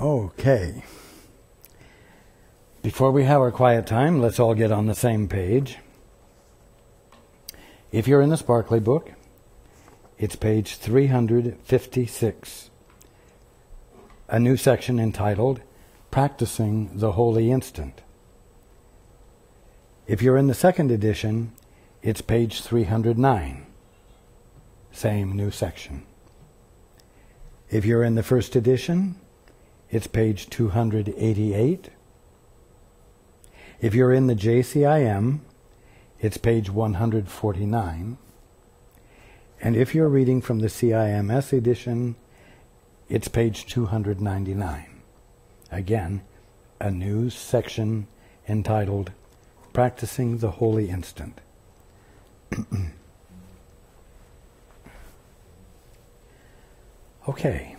Okay. Before we have our quiet time, let's all get on the same page. If you're in the Sparkly book, it's page 356, a new section entitled Practicing the Holy Instant. If you're in the second edition, it's page 309, same new section. If you're in the first edition, it's page 288. If you're in the JCIM, it's page 149. And if you're reading from the CIMS edition, it's page 299. Again, a new section entitled Practicing the Holy Instant. Okay,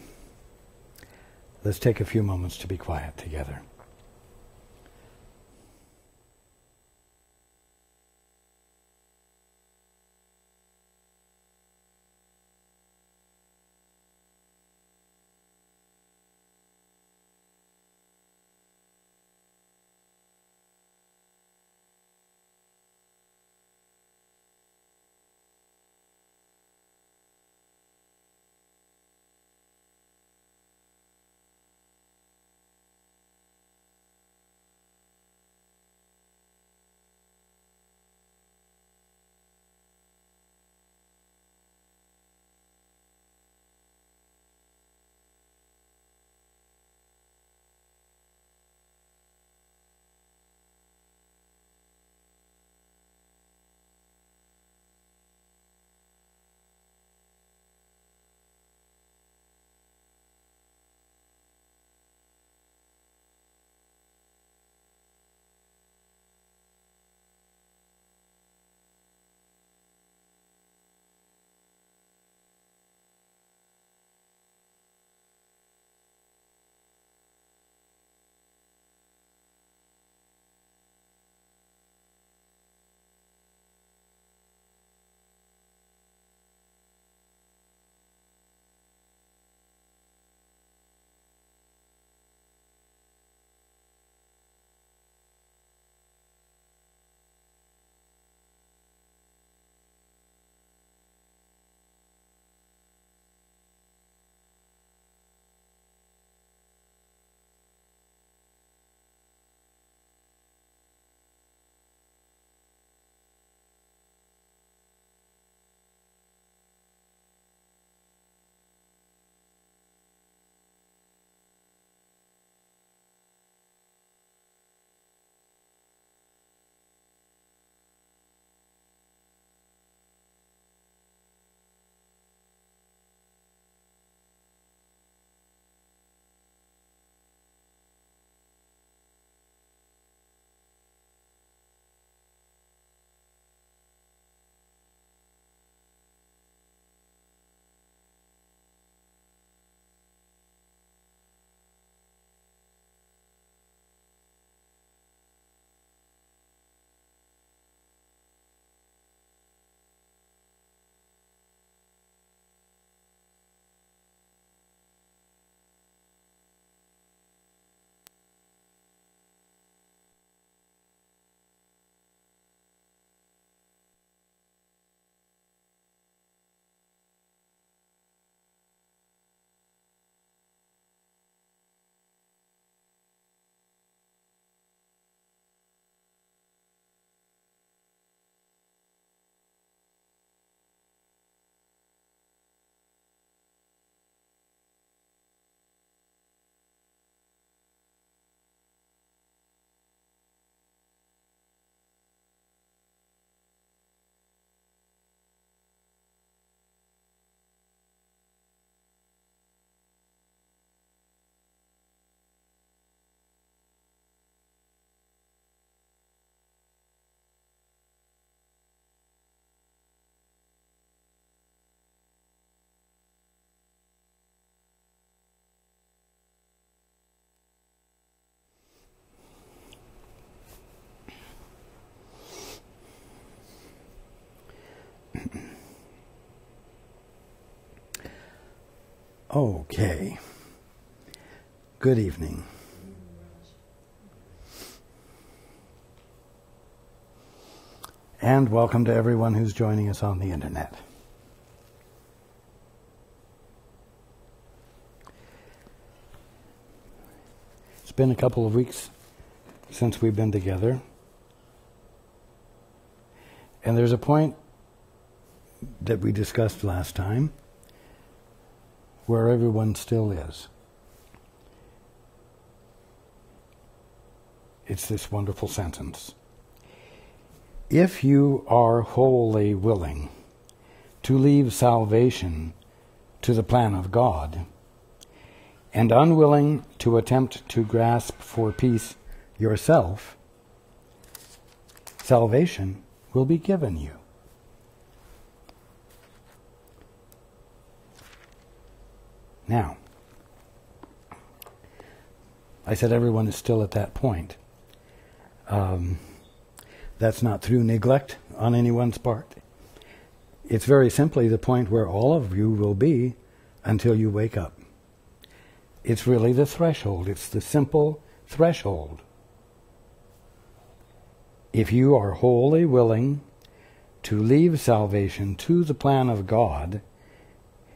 let's take a few moments to be quiet together. Okay. Good evening. And welcome to everyone who's joining us on the internet. It's been a couple of weeks since we've been together. And there's a point that we discussed last time where everyone still is. It's this wonderful sentence. If you are wholly willing to leave salvation to the plan of God, and unwilling to attempt to grasp for peace yourself, salvation will be given you. Now, I said everyone is still at that point. That's not through neglect on anyone's part. It's very simply the point where all of you will be until you wake up. It's really the threshold. It's the simple threshold. If you are wholly willing to leave salvation to the plan of God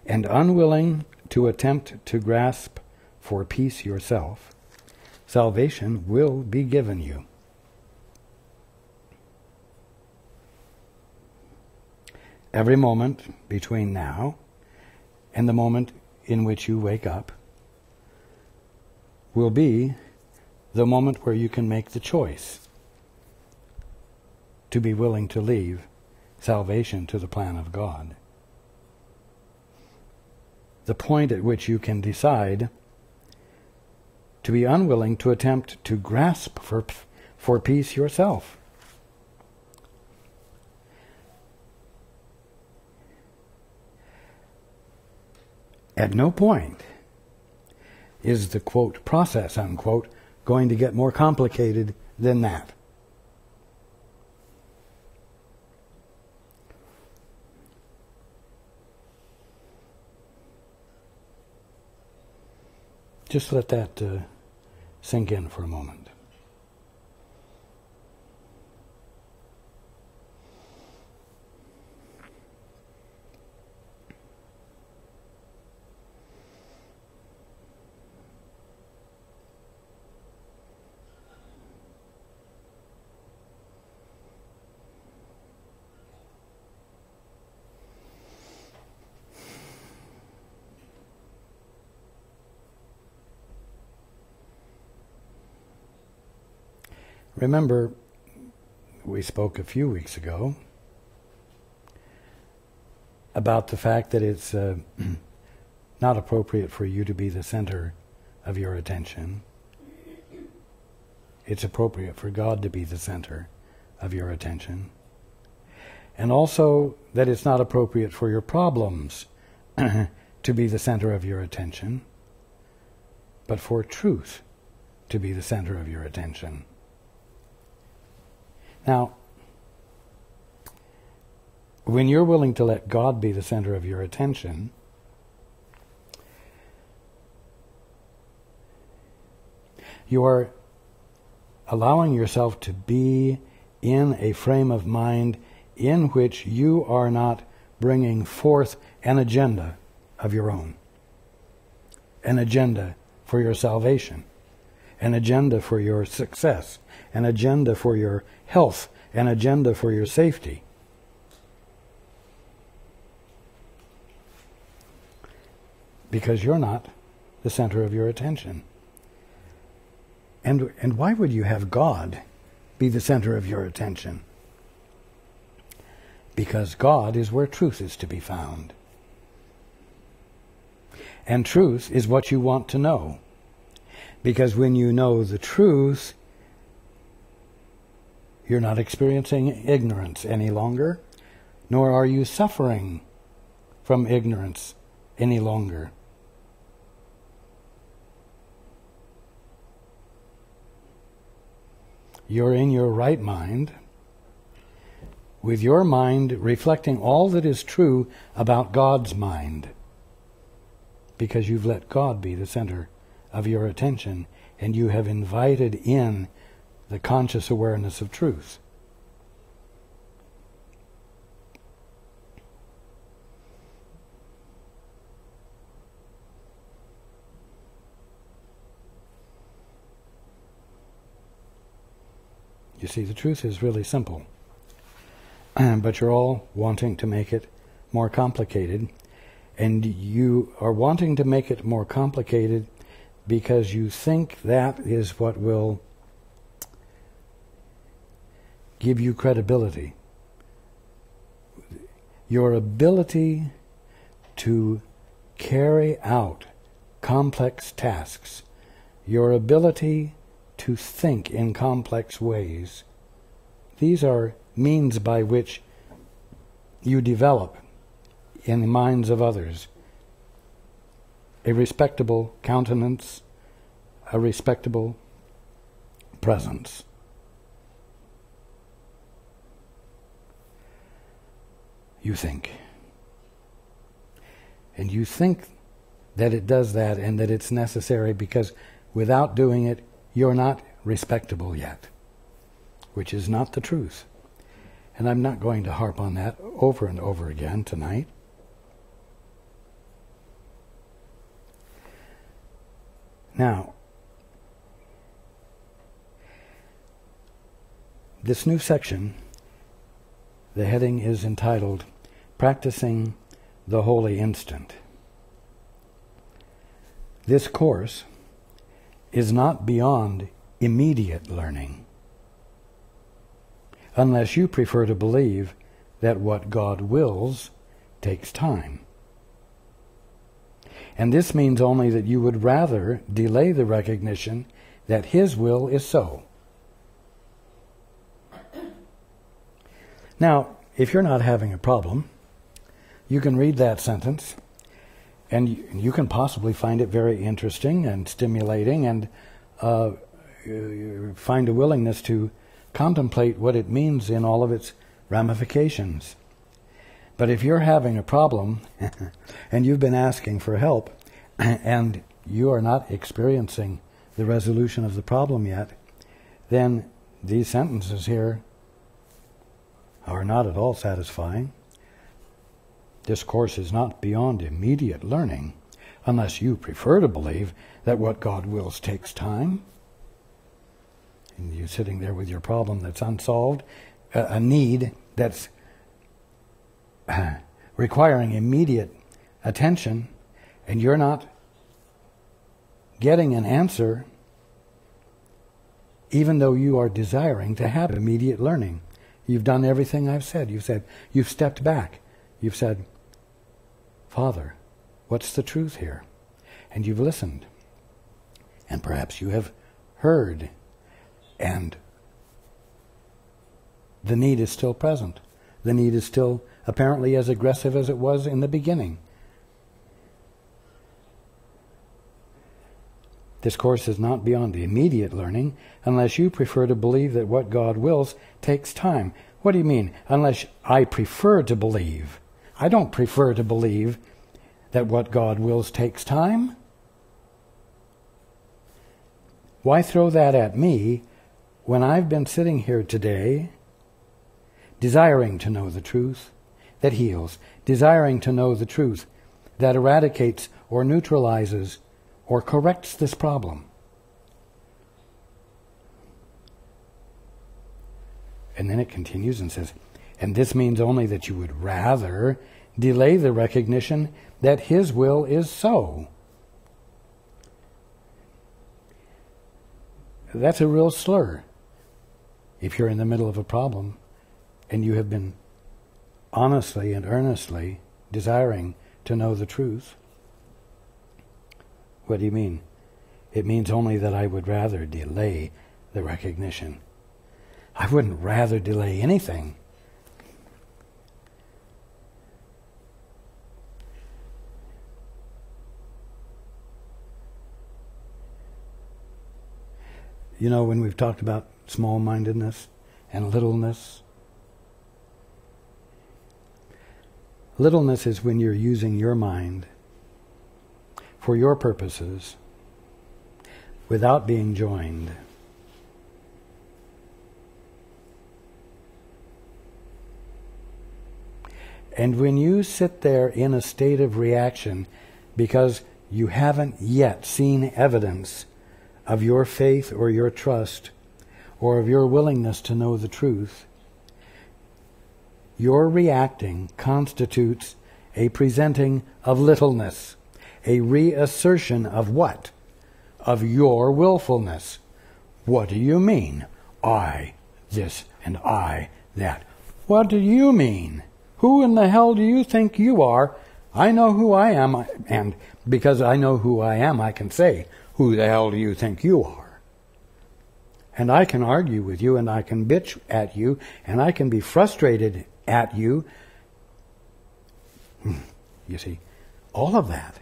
and unwilling to attempt to grasp for peace yourself, salvation will be given you. Every moment between now and the moment in which you wake up will be the moment where you can make the choice to be willing to leave salvation to the plan of God. The point at which you can decide to be unwilling to attempt to grasp for peace yourself. At no point is the, quote, process, unquote, going to get more complicated than that. Just let that sink in for a moment. Remember, we spoke a few weeks ago about the fact that it's not appropriate for you to be the center of your attention. It's appropriate for God to be the center of your attention. And also that it's not appropriate for your problems to be the center of your attention, but for truth to be the center of your attention. Now, when you're willing to let God be the center of your attention, you are allowing yourself to be in a frame of mind in which you are not bringing forth an agenda of your own, an agenda for your salvation, an agenda for your success, an agenda for your health, an agenda for your safety. Because you're not the center of your attention. And why would you have God be the center of your attention? Because God is where truth is to be found. And truth is what you want to know. Because when you know the truth, you're not experiencing ignorance any longer, nor are you suffering from ignorance any longer. You're in your right mind, with your mind reflecting all that is true about God's mind, because you've let God be the center of your attention, and you have invited in the conscious awareness of truth. You see, the truth is really simple, but you're all wanting to make it more complicated, and you are wanting to make it more complicated because you think that is what will give you credibility. Your ability to carry out complex tasks, your ability to think in complex ways, these are means by which you develop in the minds of others a respectable countenance, a respectable presence. You think. And you think that it does that and that it's necessary because without doing it, you're not respectable yet, which is not the truth. And I'm not going to harp on that over and over again tonight. Now, this new section, the heading is entitled, Practicing the Holy Instant. This course is not beyond immediate learning, unless you prefer to believe that what God wills takes time. And this means only that you would rather delay the recognition that His will is so. Now, if you're not having a problem, you can read that sentence, and you can possibly find it very interesting and stimulating, and find a willingness to contemplate what it means in all of its ramifications. But if you're having a problem, and you've been asking for help, and you are not experiencing the resolution of the problem yet, then these sentences here are not at all satisfying. This course is not beyond immediate learning, unless you prefer to believe that what God wills takes time. And you're sitting there with your problem that's unsolved, a need that's requiring immediate attention, and you're not getting an answer, even though you are desiring to have immediate learning. You've done everything I've said. You've stepped back. You've said, Father, what's the truth here? And you've listened. And perhaps you have heard. And the need is still present. The need is still apparently as aggressive as it was in the beginning. This course is not beyond immediate learning unless you prefer to believe that what God wills takes time. What do you mean? Unless I prefer to believe. I don't prefer to believe that what God wills takes time. Why throw that at me when I've been sitting here today desiring to know the truth that heals, desiring to know the truth that eradicates or neutralizes or corrects this problem? And then it continues and says, and this means only that you would rather delay the recognition that His will is so. That's a real slur. If you're in the middle of a problem and you have been honestly and earnestly desiring to know the truth, what do you mean? It means only that I would rather delay the recognition. I wouldn't rather delay anything. You know, when we've talked about small-mindedness and littleness, littleness is when you're using your mind for your purposes without being joined. And when you sit there in a state of reaction because you haven't yet seen evidence of your faith or your trust or of your willingness to know the truth, your reacting constitutes a presenting of littleness, a reassertion of what? Of your willfulness. What do you mean? I this and I that. What do you mean? Who in the hell do you think you are? I know who I am, and because I know who I am, I can say, who the hell do you think you are? And I can argue with you, and I can bitch at you, and I can be frustrated at you. You see, all of that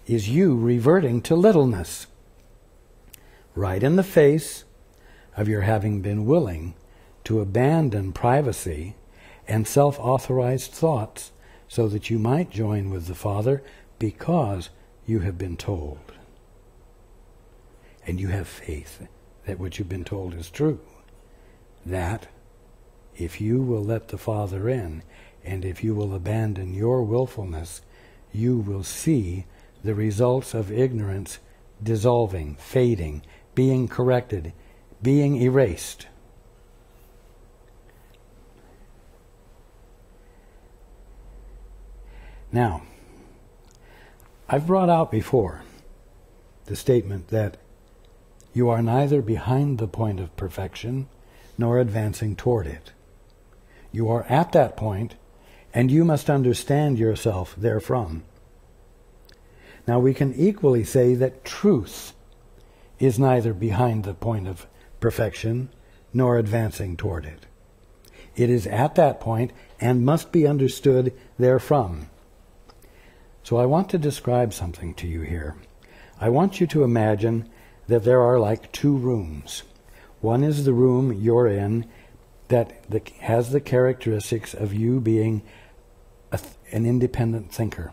is you reverting to littleness, right in the face of your having been willing to abandon privacy and self-authorized thoughts so that you might join with the Father because you have been told. And you have faith that what you've been told is true. That if you will let the Father in, and if you will abandon your willfulness, you will see the results of ignorance dissolving, fading, being corrected, being erased. Now, I've brought out before the statement that you are neither behind the point of perfection nor advancing toward it. You are at that point, and you must understand yourself therefrom. Now, we can equally say that truth is neither behind the point of perfection nor advancing toward it. It is at that point and must be understood therefrom. So I want to describe something to you here. I want you to imagine that there are like two rooms. One is the room you're in that has the characteristics of you being an independent thinker,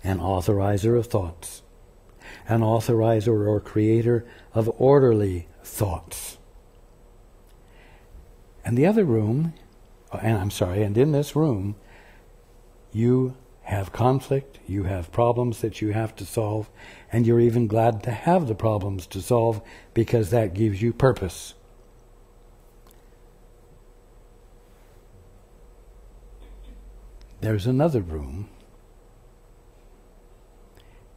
an authorizer of thoughts, an authorizer or creator of orderly thoughts. And the other room, and in this room, you have conflict, you have problems that you have to solve, and you're even glad to have the problems to solve because that gives you purpose. There's another room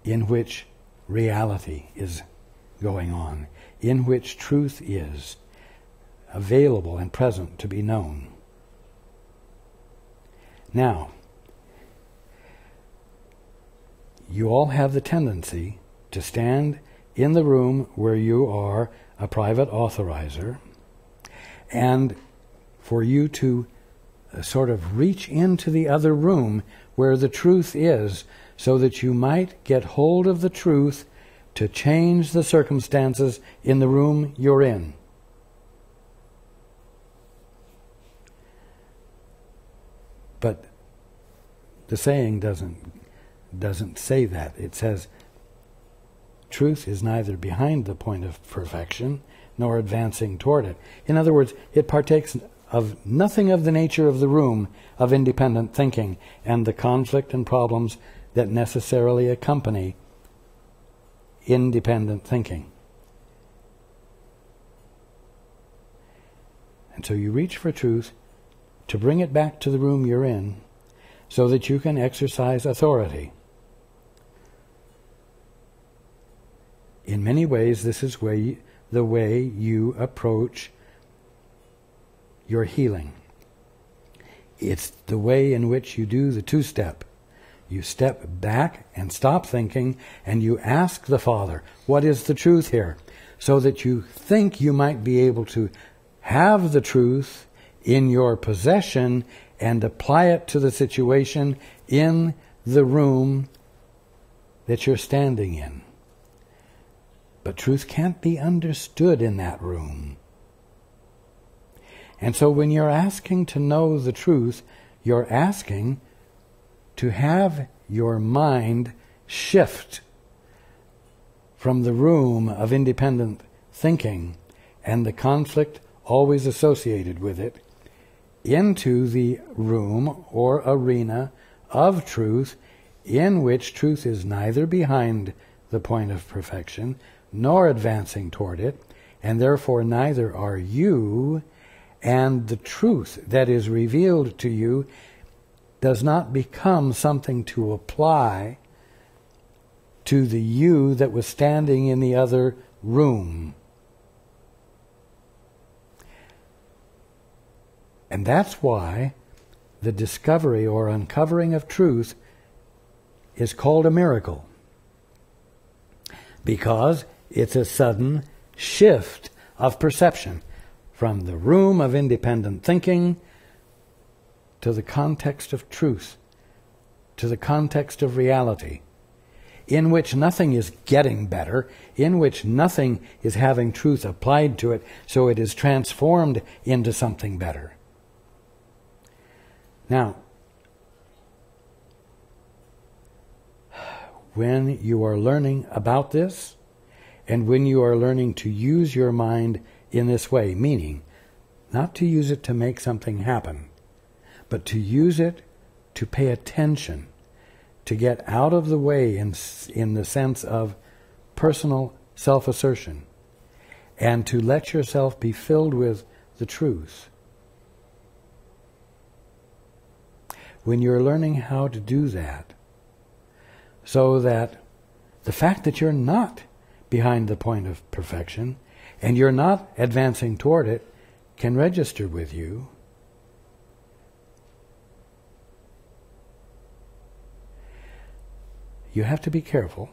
in which reality is going on, in which truth is available and present to be known. Now, you all have the tendency to stand in the room where you are a private authorizer, and for you to sort of reach into the other room where the truth is, so that you might get hold of the truth to change the circumstances in the room you're in. But the saying doesn't say that. It says, truth is neither behind the point of perfection nor advancing toward it. In other words, it partakes of nothing of the nature of the room of independent thinking and the conflict and problems that necessarily accompany independent thinking. And so you reach for truth to bring it back to the room you're in so that you can exercise authority. In many ways, this is the way you approach your healing. It's the way in which you do the two-step. You step back and stop thinking, and you ask the Father, what is the truth here? So that you think you might be able to have the truth in your possession and apply it to the situation in the room that you're standing in. But truth can't be understood in that room. And so when you're asking to know the truth, you're asking to have your mind shift from the room of independent thinking and the conflict always associated with it into the room or arena of truth, in which truth is neither behind the point of perfection nor advancing toward it, and therefore neither are you, and the truth that is revealed to you does not become something to apply to the you that was standing in the other room. And that's why the discovery or uncovering of truth is called a miracle. Because it's a sudden shift of perception from the room of independent thinking to the context of truth, to the context of reality, in which nothing is getting better, in which nothing is having truth applied to it, so it is transformed into something better. Now, when you are learning about this, and when you are learning to use your mind in this way, meaning not to use it to make something happen, but to use it to pay attention, to get out of the way in the sense of personal self-assertion, and to let yourself be filled with the truth. When you're learning how to do that, so that the fact that you're not behind the point of perfection and you're not advancing toward it can register with you, you have to be careful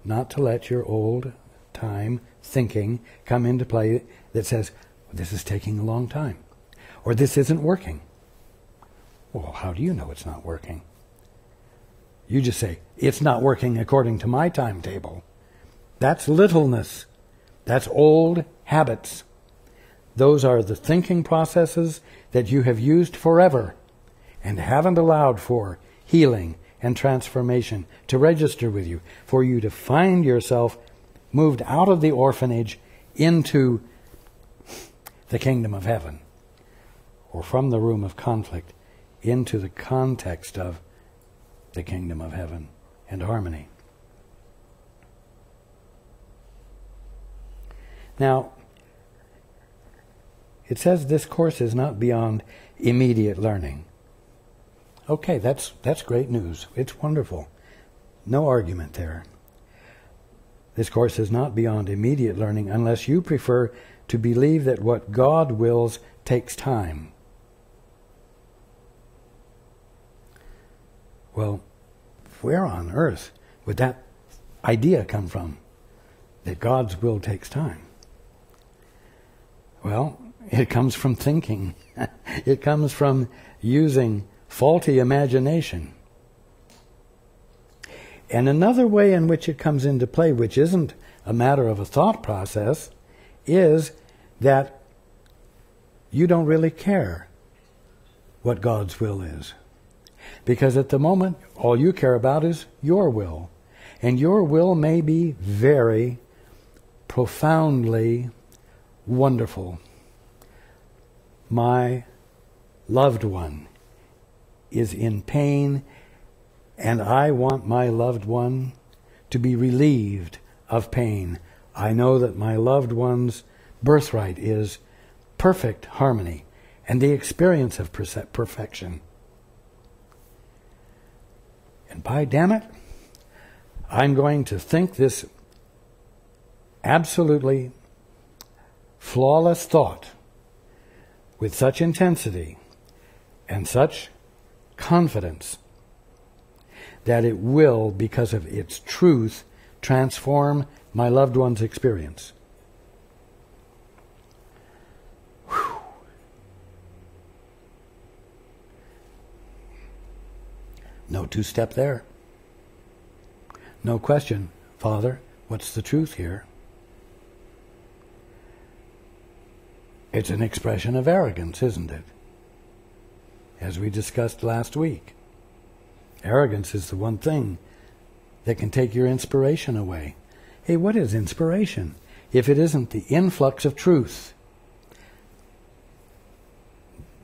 not to let your old-time thinking come into play that says, this is taking a long time, or this isn't working. Well, how do you know it's not working? You just say, it's not working according to my timetable. That's littleness. That's old habits. Those are the thinking processes that you have used forever and haven't allowed for healing and transformation to register with you, for you to find yourself moved out of the orphanage into the kingdom of heaven, or from the room of conflict into the context of the kingdom of heaven and harmony. Now, it says this course is not beyond immediate learning. Okay, that's great news. It's wonderful. No argument there. This course is not beyond immediate learning unless you prefer to believe that what God wills takes time. Well, where on earth would that idea come from, that God's will takes time? Well, it comes from thinking. It comes from using faulty imagination. And another way in which it comes into play, which isn't a matter of a thought process, is that you don't really care what God's will is. Because at the moment, all you care about is your will. And your will may be very profoundly wonderful. My loved one is in pain, and I want my loved one to be relieved of pain. I know that my loved one's birthright is perfect harmony and the experience of perfection. And by damn it, I'm going to think this absolutely flawless thought with such intensity and such confidence that it will, because of its truth, transform my loved one's experience. Whew. No two-step there. No question, Father, what's the truth here? It's an expression of arrogance, isn't it? As we discussed last week. Arrogance is the one thing that can take your inspiration away. Hey, what is inspiration if it isn't the influx of truth?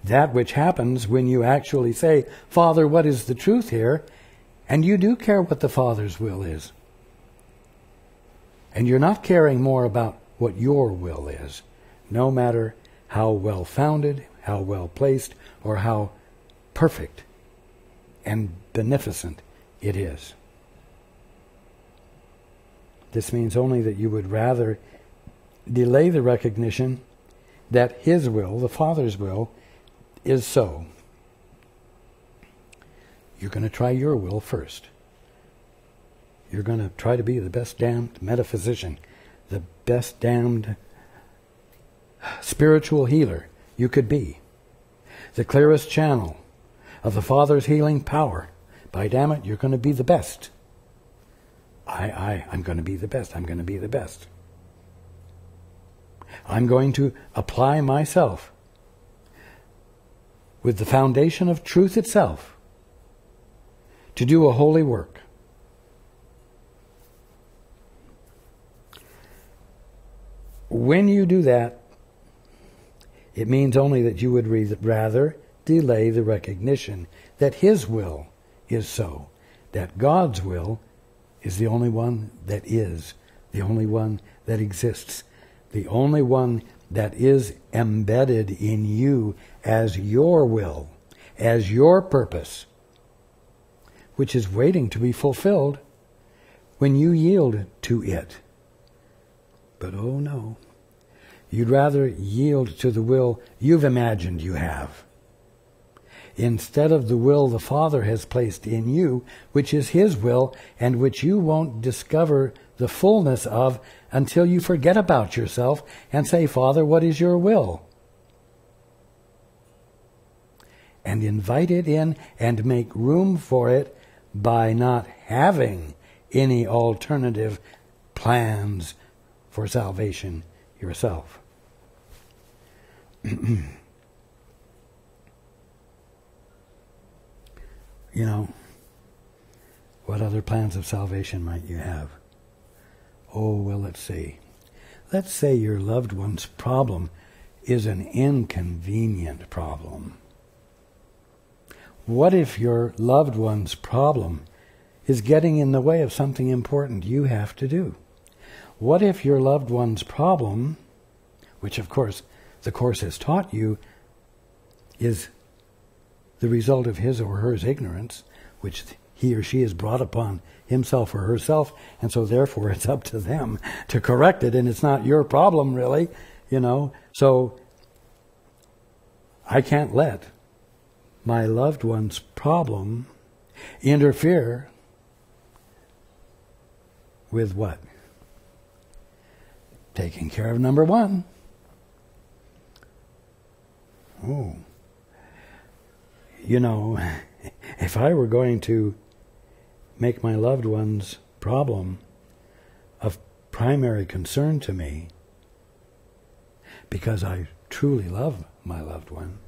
That which happens when you actually say, Father, what is the truth here? And you do care what the Father's will is. And you're not caring more about what your will is, no matter how well-founded, how well-placed, or how perfect and beneficent it is. This means only that you would rather delay the recognition that His will, the Father's will, is so. You're going to try your will first. You're going to try to be the best damned metaphysician, the best damned spiritual healer you could be, the clearest channel of the Father's healing power. By damn it, you're going to be the best. I'm going to be the best. I'm going to be the best. I'm going to apply myself with the foundation of truth itself to do a holy work. When you do that, it means only that you would rather delay the recognition that His will is so, that God's will is the only one that is, the only one that exists, the only one that is embedded in you as your will, as your purpose, which is waiting to be fulfilled when you yield to it. But oh no, you'd rather yield to the will you've imagined you have, instead of the will the Father has placed in you, which is His will, and which you won't discover the fullness of until you forget about yourself and say, Father, what is your will? And invite it in and make room for it by not having any alternative plans for salvation yourself. You know, what other plans of salvation might you have? Oh, well, let's see. Let's say your loved one's problem is an inconvenient problem. What if your loved one's problem is getting in the way of something important you have to do? What if your loved one's problem, which of course the Course has taught you, is the result of his or her ignorance, which he or she has brought upon himself or herself, and so therefore it's up to them to correct it, and it's not your problem really, So I can't let my loved one's problem interfere with what? Taking care of number one. Oh. If I were going to make my loved one's problem of primary concern to me, because I truly love my loved one,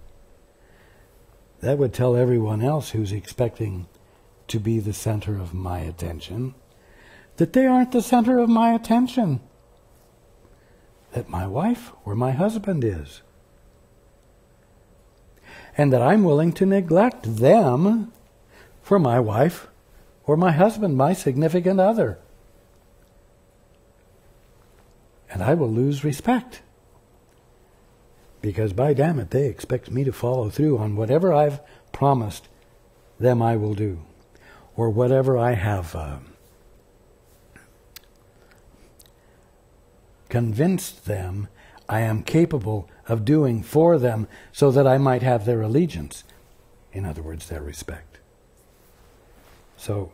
that would tell everyone else who's expecting to be the center of my attention that they aren't the center of my attention, that my wife or my husband is, and that I'm willing to neglect them for my wife or my husband, my significant other. And I will lose respect, because by damn it, they expect me to follow through on whatever I've promised them I will do, or whatever I have convinced them I am capable of doing for them, so that I might have their allegiance. In other words, their respect. So,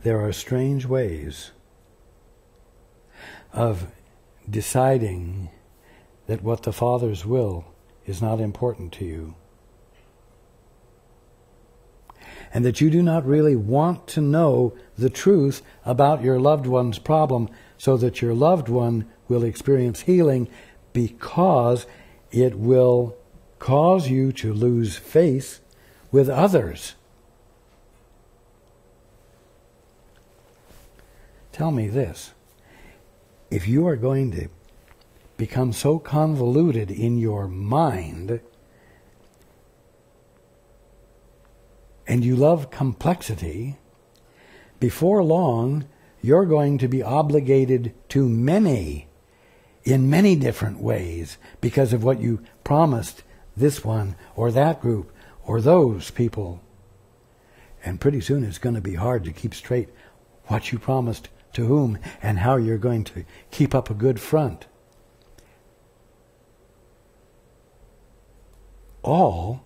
there are strange ways of deciding that what the Father's will is not important to you, and that you do not really want to know the truth about your loved one's problem, so that your loved one will experience healing, because it will cause you to lose faith with others. Tell me this. If you are going to become so convoluted in your mind, and you love complexity, before long you're going to be obligated to many, in many different ways, because of what you promised this one or that group or those people. And pretty soon it's going to be hard to keep straight what you promised to whom and how you're going to keep up a good front. All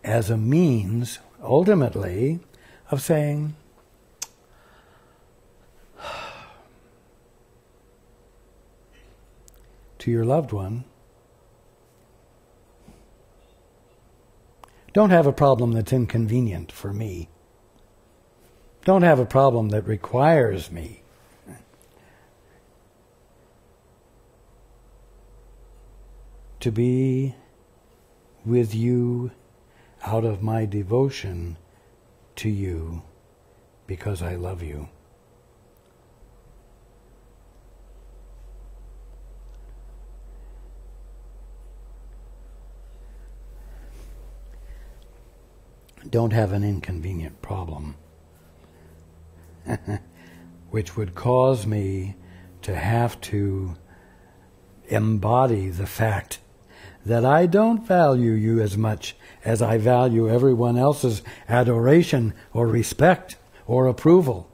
as a means, ultimately, of saying, to your loved one, don't have a problem that's inconvenient for me. Don't have a problem that requires me. To be with you out of my devotion to you because I love you. Don't have an inconvenient problem which would cause me to have to embody the fact that I don't value you as much as I value everyone else's adoration or respect or approval.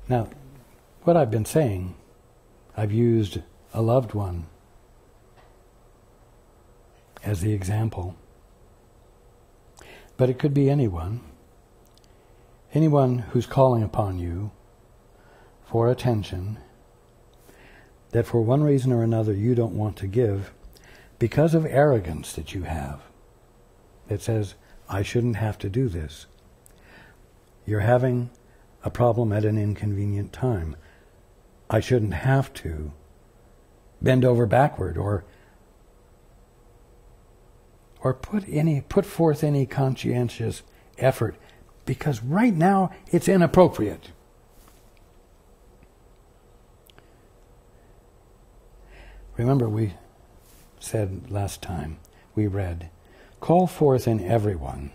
Now, what I've been saying, I've used a loved one as the example. But it could be anyone who's calling upon you for attention that for one reason or another you don't want to give because of arrogance that you have. That says, I shouldn't have to do this. You're having a problem at an inconvenient time. I shouldn't have to bend over backward or put forth any conscientious effort because right now it's inappropriate. Remember, we said last time, we read, call forth in everyone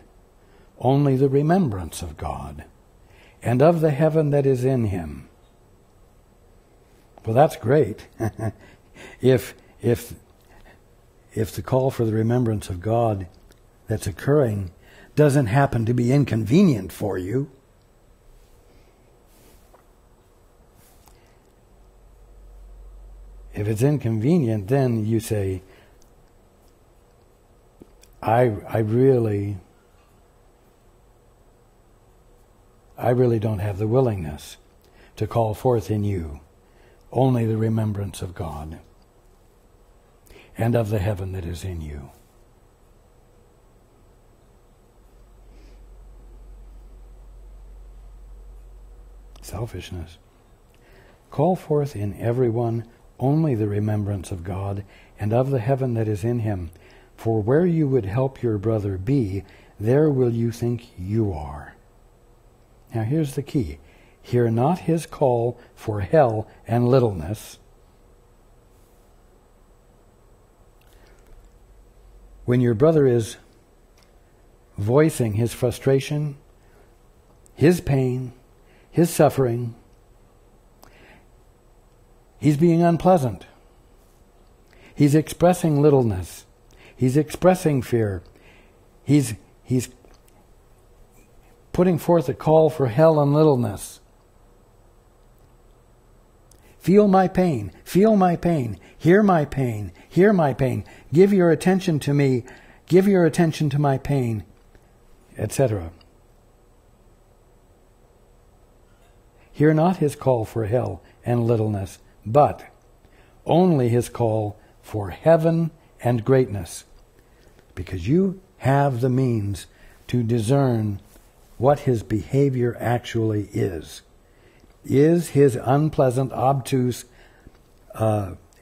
only the remembrance of God and of the heaven that is in him. Well, that's great. If the call for the remembrance of God that's occurring doesn't happen to be inconvenient for you, if it's inconvenient, then you say, I really don't have the willingness to call forth in you only the remembrance of God and of the heaven that is in you. Selfishness. Call forth in everyone only the remembrance of God and of the heaven that is in him. For where you would help your brother be, there will you think you are. Now here's the key. Hear not his call for hell and littleness. When your brother is voicing his frustration, his pain, his suffering, he's being unpleasant. He's expressing littleness. He's expressing fear. He's putting forth a call for hell and littleness. Feel my pain. Feel my pain. Hear my pain. Hear my pain. Give your attention to me. Give your attention to my pain, etc. Hear not his call for hell and littleness, but only his call for heaven and greatness, because you have the means to discern what his behavior actually is. Is his unpleasant, obtuse,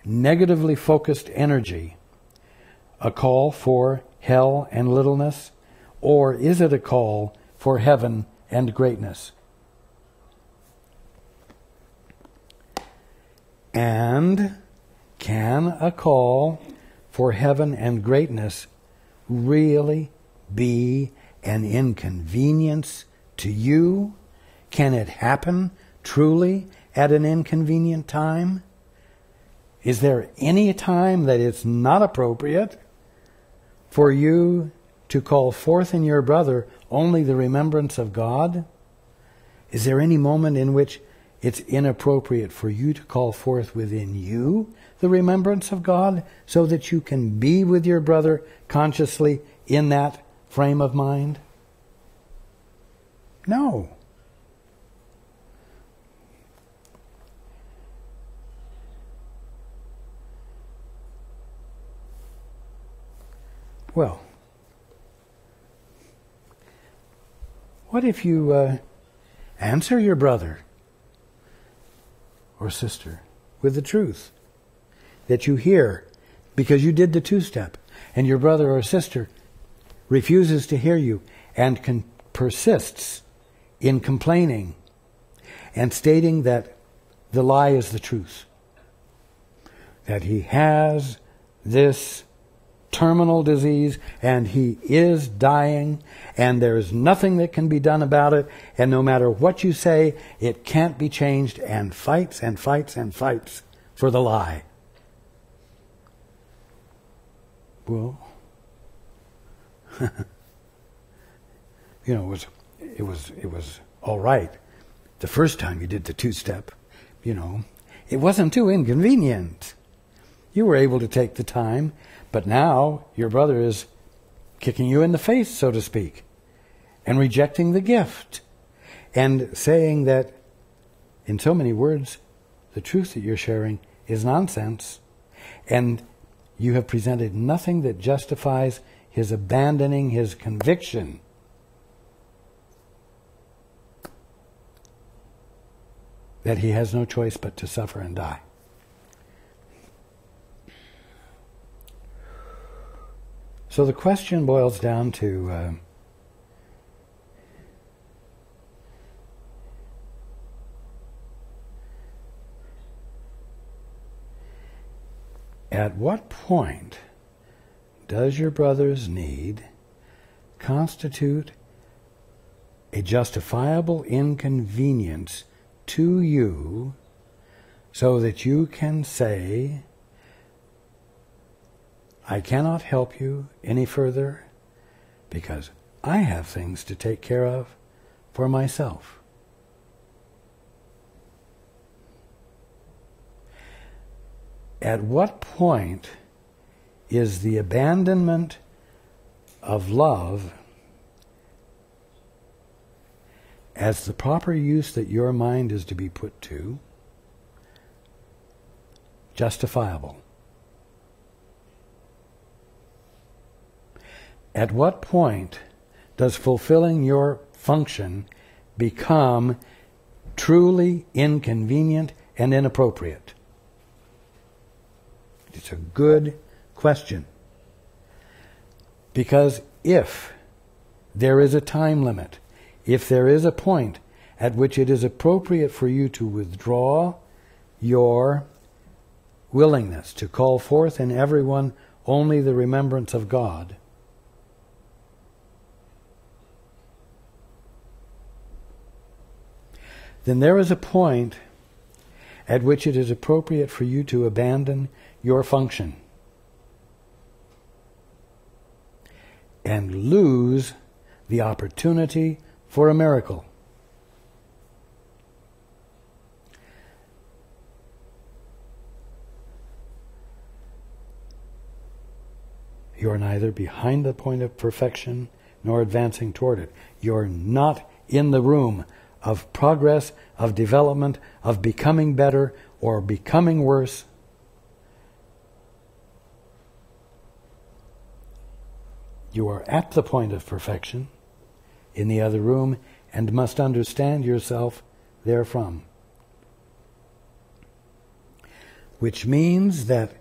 negatively focused energy a call for hell and littleness, or is it a call for heaven and greatness? And can a call for heaven and greatness really be an inconvenience to you? Can it happen truly at an inconvenient time? Is there any time that it's not appropriate for you to call forth in your brother only the remembrance of God? Is there any moment in which it's inappropriate for you to call forth within you the remembrance of God so that you can be with your brother consciously in that frame of mind? No. Well, what if you answer your brother or sister with the truth that you hear because you did the two-step, and your brother or sister refuses to hear you and persists in complaining and stating that the lie is the truth, that he has this terminal disease and he is dying and there is nothing that can be done about it, and no matter what you say, it can't be changed, and fights and fights and fights for the lie. Well, it was all right the first time you did the two-step. It wasn't too inconvenient. You were able to take the time, but now your brother is kicking you in the face, so to speak, and rejecting the gift, and saying that, in so many words, the truth that you're sharing is nonsense, and you have presented nothing that justifies his abandoning his conviction. That he has no choice but to suffer and die. So the question boils down to at what point does your brother's need constitute a justifiable inconvenience to you so that you can say, I cannot help you any further because I have things to take care of for myself? At what point is the abandonment of love as the proper use that your mind is to be put to justifiable? At what point does fulfilling your function become truly inconvenient and inappropriate? It's a good question. Because if there is a time limit, if there is a point at which it is appropriate for you to withdraw your willingness to call forth in everyone only the remembrance of God, then there is a point at which it is appropriate for you to abandon your function and lose the opportunity for a miracle. You are neither behind the point of perfection nor advancing toward it. You're not in the room of progress, of development, of becoming better or becoming worse. You are at the point of perfection in the other room and must understand yourself therefrom. Which means that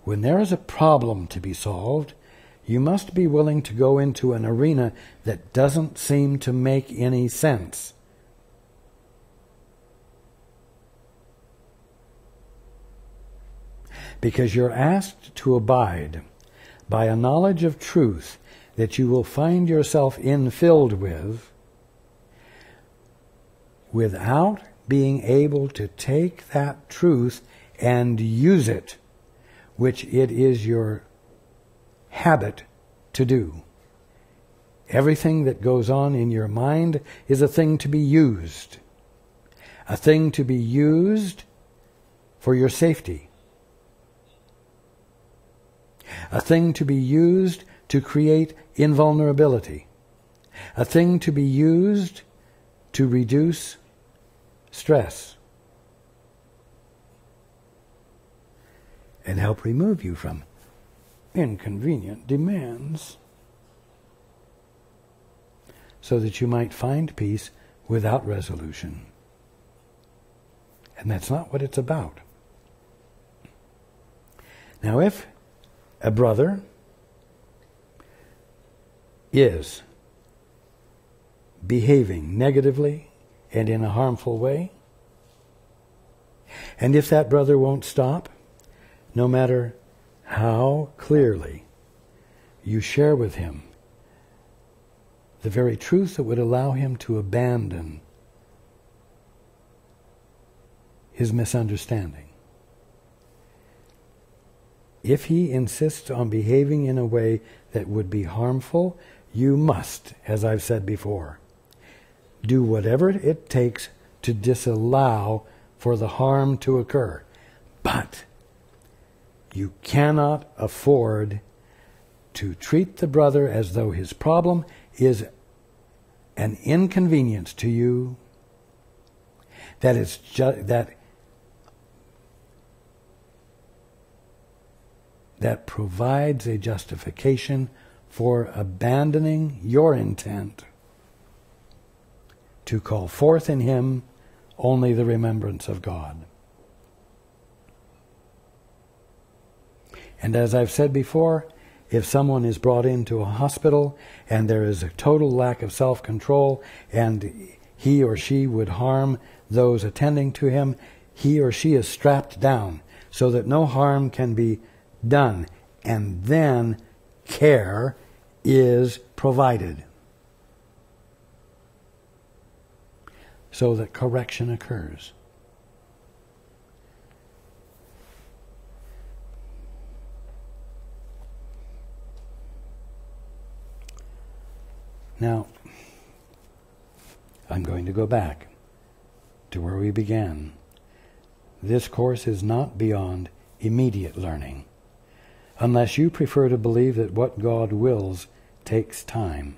when there is a problem to be solved, you must be willing to go into an arena that doesn't seem to make any sense. Because you're asked to abide by a knowledge of truth that you will find yourself infilled with, without being able to take that truth and use it, which it is your habit to do. Everything that goes on in your mind is a thing to be used. A thing to be used for your safety. A thing to be used to create invulnerability. A thing to be used to reduce stress and help remove you from inconvenient demands, so that you might find peace without resolution. And that's not what it's about. Now, if a brother is behaving negatively and in a harmful way, and if that brother won't stop, no matter how clearly you share with him the very truth that would allow him to abandon his misunderstanding, if he insists on behaving in a way that would be harmful, you must, as I've said before, do whatever it takes to disallow for the harm to occur. But you cannot afford to treat the brother as though his problem is an inconvenience to you, that it's that provides a justification for abandoning your intent to call forth in him only the remembrance of God. And as I've said before, if someone is brought into a hospital and there is a total lack of self-control and he or she would harm those attending to him, he or she is strapped down so that no harm can be done. And then care is provided so that correction occurs. Now, I'm going to go back to where we began. This course is not beyond immediate learning, unless you prefer to believe that what God wills takes time.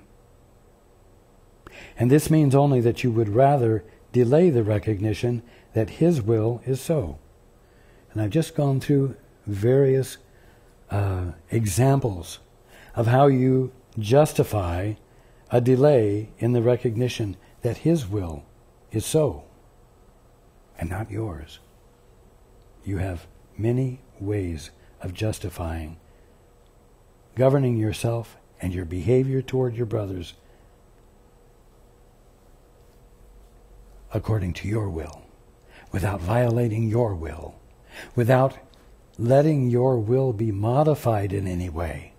And this means only that you would rather delay the recognition that His will is so. And I've just gone through various examples of how you justify a delay in the recognition that His will is so, and not yours. You have many ways of justifying, governing yourself and your behavior toward your brothers according to your will, without violating your will, without letting your will be modified in any way.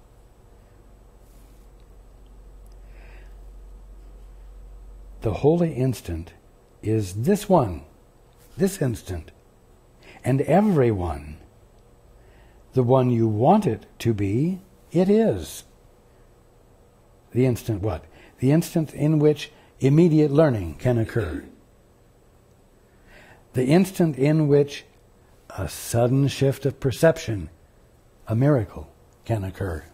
The holy instant is this one, this instant, and every one. The one you want it to be, it is. The instant what? The instant in which immediate learning can occur. The instant in which a sudden shift of perception, a miracle, can occur.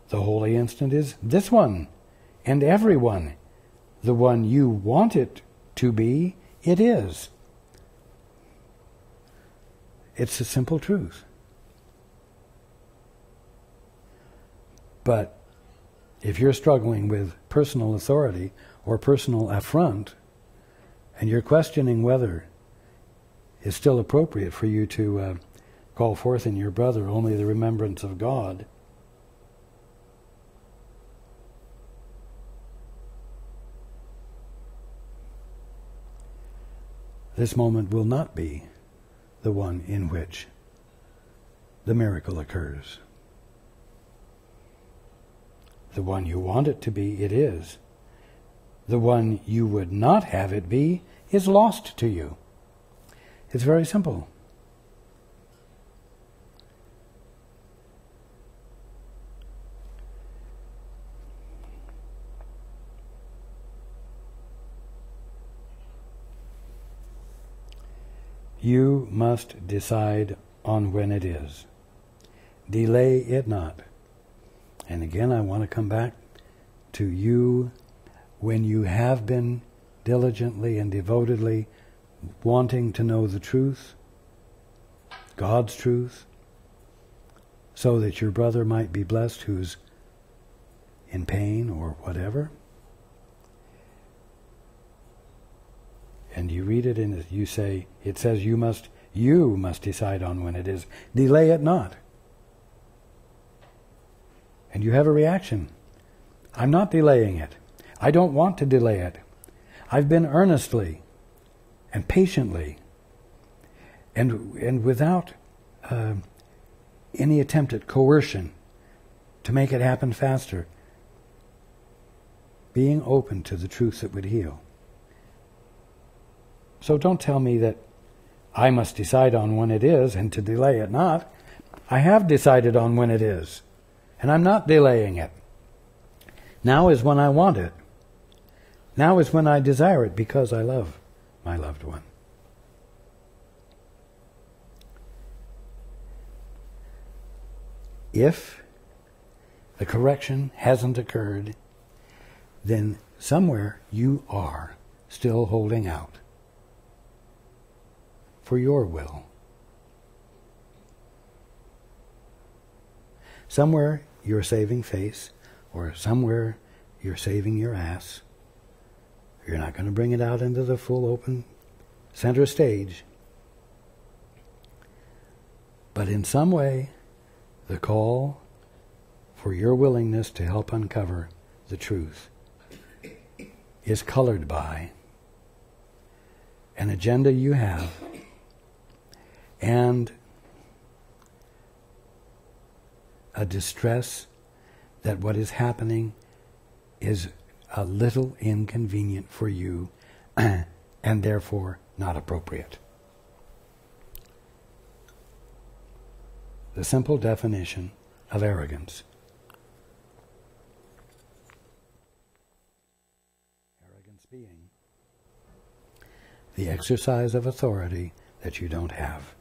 The holy instant is this one, and every one. the one you want it to be, it is. It's a simple truth. But if you're struggling with personal authority or personal affront, and you're questioning whether it's still appropriate for you to call forth in your brother only the remembrance of God, this moment will not be the one in which the miracle occurs. The one you want it to be, it is. The one you would not have it be is lost to you. It's very simple. You must decide on when it is. Delay it not. And again, I want to come back to you when you have been diligently and devotedly wanting to know the truth, God's truth, so that your brother might be blessed who's in pain or whatever. And you read it and you say, it says you must decide on when it is. Delay it not. And you have a reaction. I'm not delaying it. I don't want to delay it. I've been earnestly and patiently and without any attempt at coercion to make it happen faster, being open to the truth that would heal. So don't tell me that I must decide on when it is and to delay it not. I have decided on when it is, and I'm not delaying it. Now is when I want it. Now is when I desire it because I love my loved one. If the correction hasn't occurred, then somewhere you are still holding out for your will. Somewhere you're saving face, or somewhere you're saving your ass. You're not going to bring it out into the full open center stage. But in some way, the call for your willingness to help uncover the truth is colored by an agenda you have and a distress that what is happening is a little inconvenient for you and therefore not appropriate. The simple definition of arrogance. Arrogance being the exercise of authority that you don't have.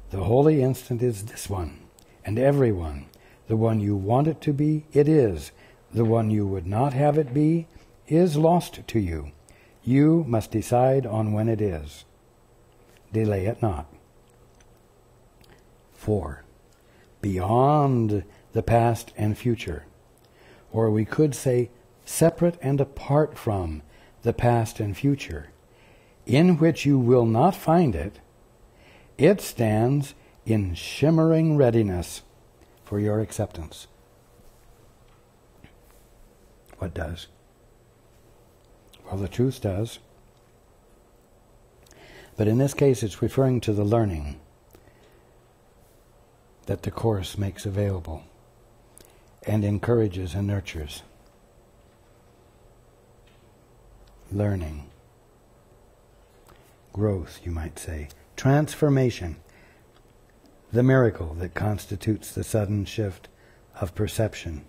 The holy instant is this one, and every one. The one you want it to be, it is. The one you would not have it be, is lost to you. You must decide on when it is. Delay it not. 4. Beyond the past and future, or we could say separate and apart from the past and future, in which you will not find it, it stands in shimmering readiness for your acceptance. What does? Well, the truth does. But in this case, it's referring to the learning that the Course makes available and encourages and nurtures. Learning. Growth, you might say. Transformation. The miracle that constitutes the sudden shift of perception,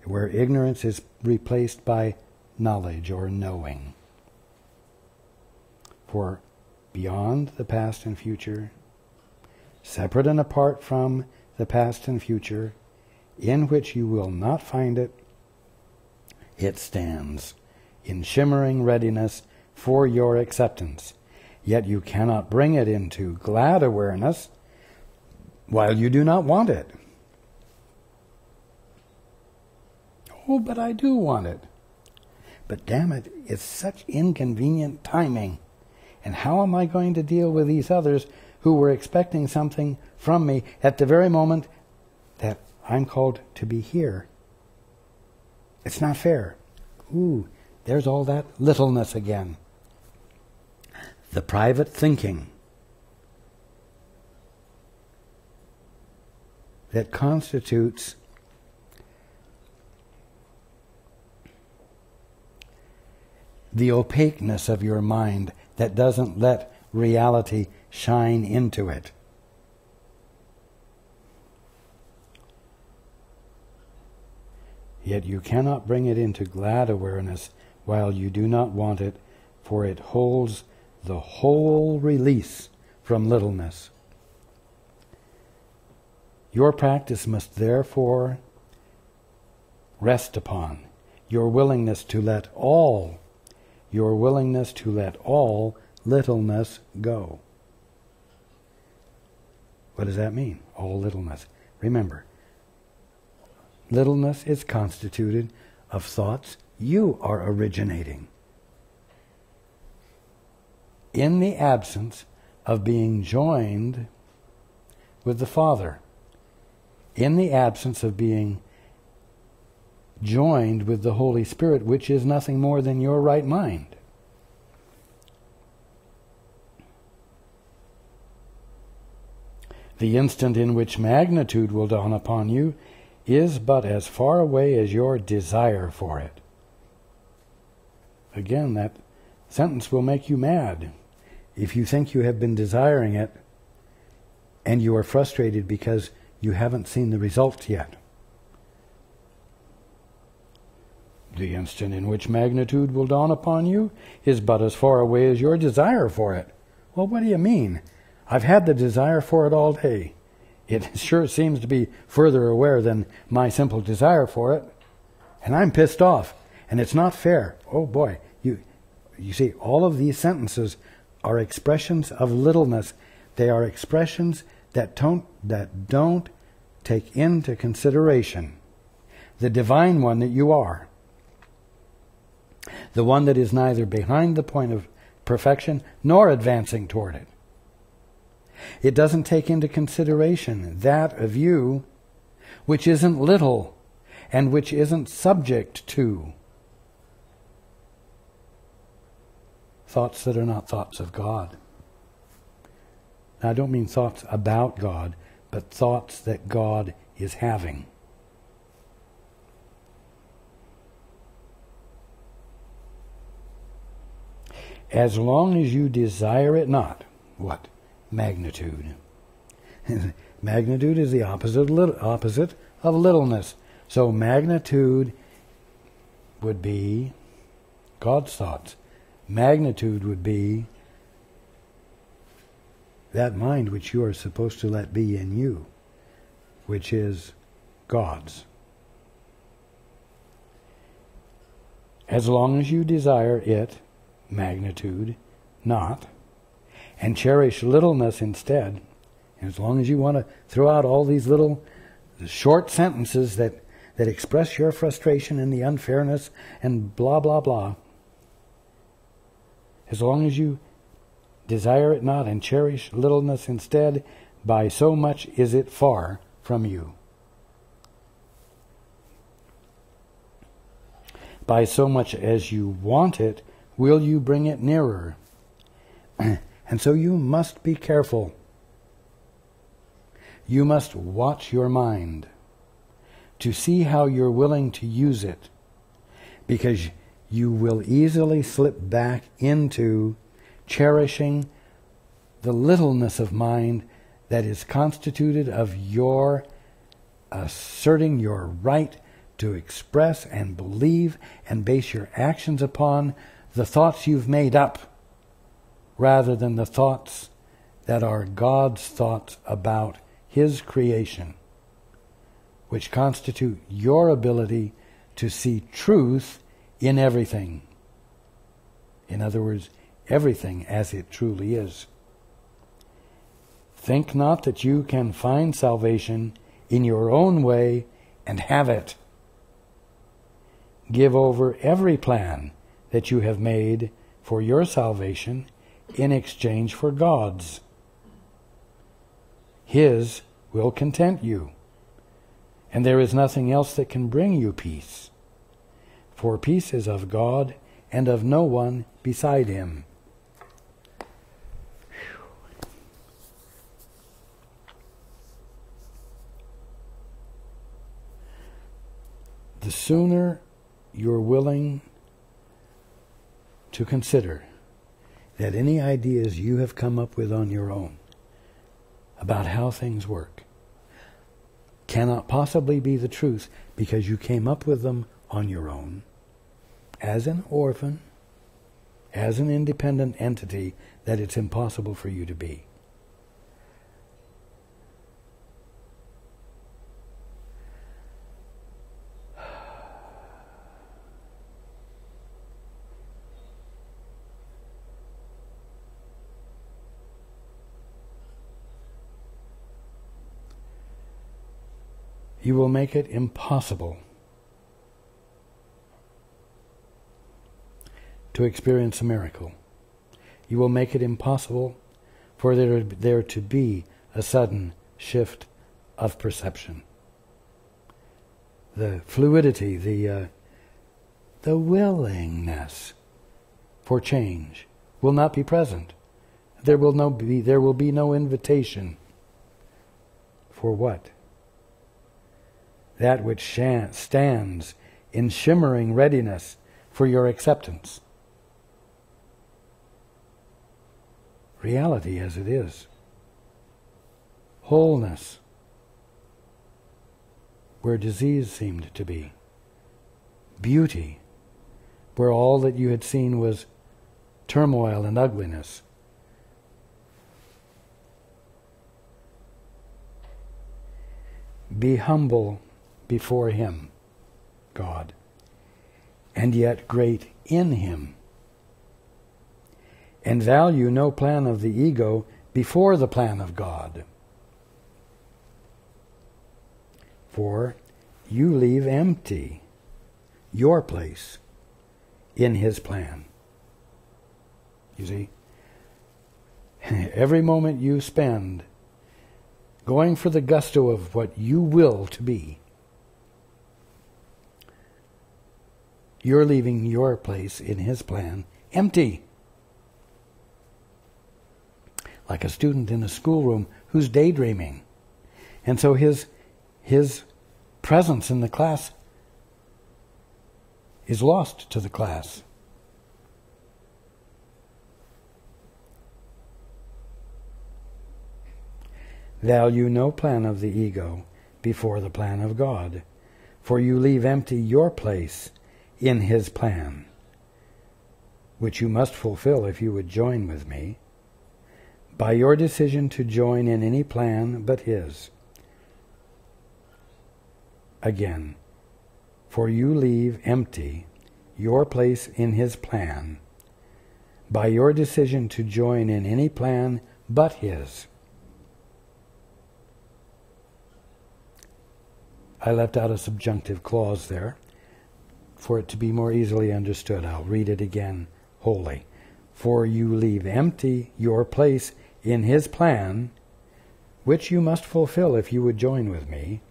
where ignorance is replaced by knowledge or knowing. For beyond the past and future, separate and apart from the past and future, in which you will not find it, it stands in shimmering readiness for your acceptance. Yet you cannot bring it into glad awareness while you do not want it. Oh, but I do want it. But damn it, it's such inconvenient timing. And how am I going to deal with these others who were expecting something from me at the very moment that I'm called to be here? It's not fair. Ooh, there's all that littleness again. The private thinking that constitutes the opaqueness of your mind that doesn't let reality shine into it. Yet you cannot bring it into glad awareness while you do not want it, for it holds the whole release from littleness. Your practice must therefore rest upon your willingness to let all littleness go. What does that mean? All littleness. Remember, littleness is constituted of thoughts you are originating in the absence of being joined with the Father, in the absence of being joined with the Holy Spirit, which is nothing more than your right mind. The instant in which magnitude will dawn upon you is but as far away as your desire for it. Again, that sentence will make you mad if you think you have been desiring it and you are frustrated because you haven't seen the results yet. The instant in which magnitude will dawn upon you is but as far away as your desire for it. Well, what do you mean? I've had the desire for it all day. It sure seems to be further aware than my simple desire for it. And I'm pissed off. And it's not fair. Oh boy. You see, all of these sentences are expressions of littleness. They are expressions that don't take into consideration the divine one that you are. The one that is neither behind the point of perfection nor advancing toward it. It doesn't take into consideration that of you which isn't little and which isn't subject to thoughts that are not thoughts of God. Now, I don't mean thoughts about God, but thoughts that God is having. As long as you desire it not, what? Magnitude. Magnitude is the opposite of littleness. So magnitude would be God's thoughts. Magnitude would be that mind which you are supposed to let be in you, which is God's. As long as you desire it, magnitude, not, and cherish littleness instead, and as long as you want to throw out all these little short sentences that express your frustration and the unfairness and blah, blah, blah, as long as you desire it not and cherish littleness instead, by so much is it far from you. By so much as you want it, will you bring it nearer. And so you must be careful. You must watch your mind to see how you're willing to use it, because you will easily slip back into cherishing the littleness of mind that is constituted of your asserting your right to express and believe and base your actions upon the thoughts you've made up, rather than the thoughts that are God's thoughts about His creation. which constitute your ability to see truth in everything. In other words, everything as it truly is. Think not that you can find salvation in your own way and have it. Give over every plan that you have made for your salvation in exchange for God's. His will content you, and there is nothing else that can bring you peace. For peace is of God and of no one beside Him. The sooner you're willing to consider that any ideas you have come up with on your own about how things work cannot possibly be the truth because you came up with them on your own, as an orphan, as an independent entity that it's impossible for you to be. You will make it impossible to experience a miracle. You will make it impossible for there to be a sudden shift of perception. The fluidity, the willingness for change will not be present. There will be no invitation for what? That which stands in shimmering readiness for your acceptance. Reality as it is. Wholeness where disease seemed to be. Beauty where all that you had seen was turmoil and ugliness. Be humble before Him, God, and yet great in Him. And value no plan of the ego before the plan of God. For you leave empty your place in His plan. You see? Every moment you spend going for the gusto of what you will to be, you're leaving your place in His plan empty. Like a student in a schoolroom who's daydreaming. And so his presence in the class is lost to the class. Value no plan of the ego before the plan of God, for you leave empty your place in His plan, which you must fulfill if you would join with me, by your decision to join in any plan but His. Again, for you leave empty your place in His plan, by your decision to join in any plan but His. I left out a subjunctive clause there for it to be more easily understood. I'll read it again wholly. For you leave empty your place in His plan, which you must fulfill if you would join with me,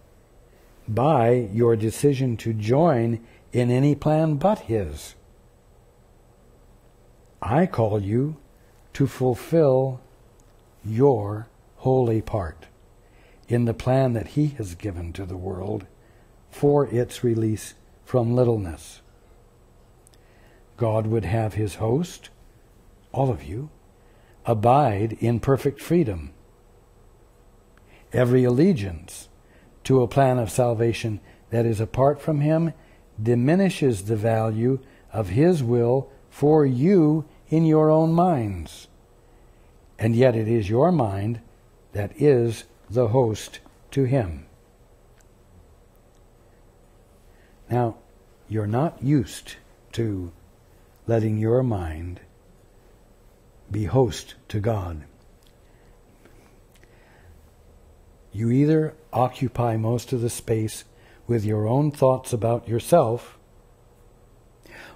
by your decision to join in any plan but His. I call you to fulfill your holy part in the plan that He has given to the world for its release from littleness. God would have His host, all of you, abide in perfect freedom. Every allegiance to a plan of salvation that is apart from Him diminishes the value of His will for you in your own minds. And yet it is your mind that is the host to Him. Now, you're not used to letting your mind be host to God. You either occupy most of the space with your own thoughts about yourself,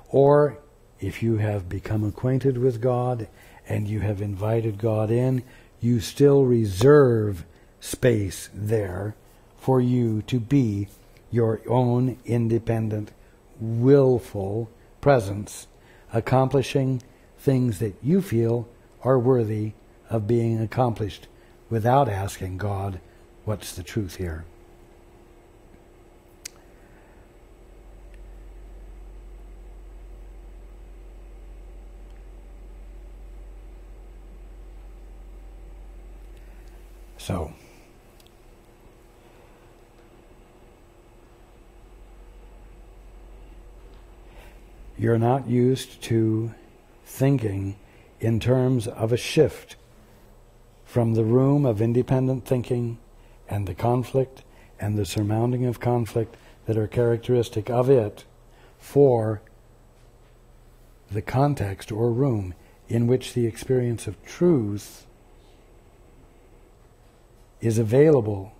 or if you have become acquainted with God and you have invited God in, you still reserve space there for you to be your own independent, willful presence, accomplishing things that you feel are worthy of being accomplished without asking God, what's the truth here? So, you're not used to thinking in terms of a shift from the room of independent thinking and the conflict and the surmounting of conflict that are characteristic of it for the context or room in which the experience of truth is available,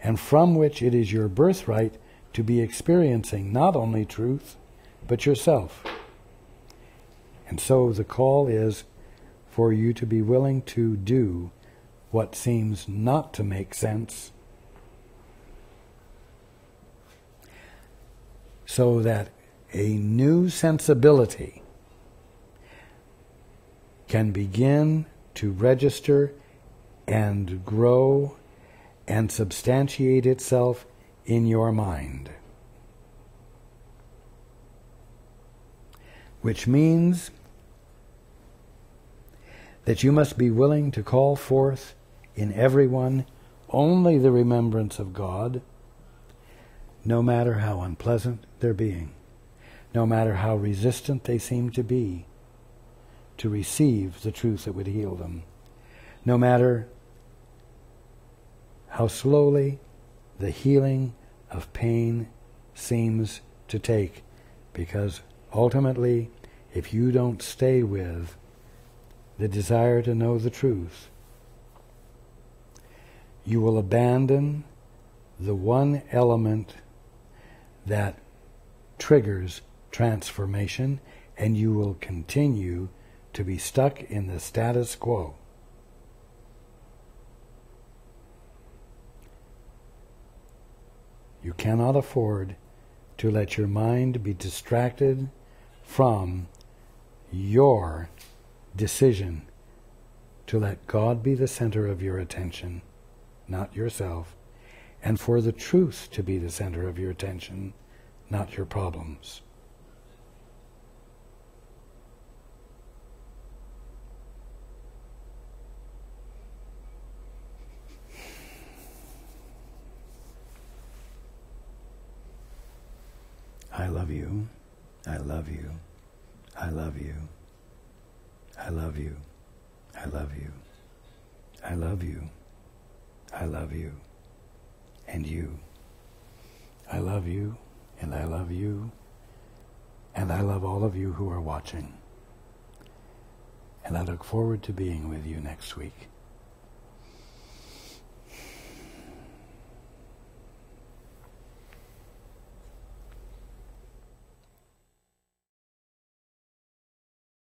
and from which it is your birthright to be experiencing not only truth, but yourself. And so the call is for you to be willing to do what seems not to make sense, so that a new sensibility can begin to register and grow and substantiate itself in your mind. Which means that you must be willing to call forth in everyone only the remembrance of God, no matter how unpleasant their being, no matter how resistant they seem to be to receive the truth that would heal them, no matter how slowly the healing of pain seems to take, because ultimately, if you don't stay with the desire to know the truth, you will abandon the one element that triggers transformation, and you will continue to be stuck in the status quo. You cannot afford to let your mind be distracted from your decision to let God be the center of your attention, not yourself, and for the truth to be the center of your attention, not your problems. I love you. I love you. I love you. I love you. I love you. I love you. I love you. And you. I love you, and I love you, and I love all of you who are watching. And I look forward to being with you next week.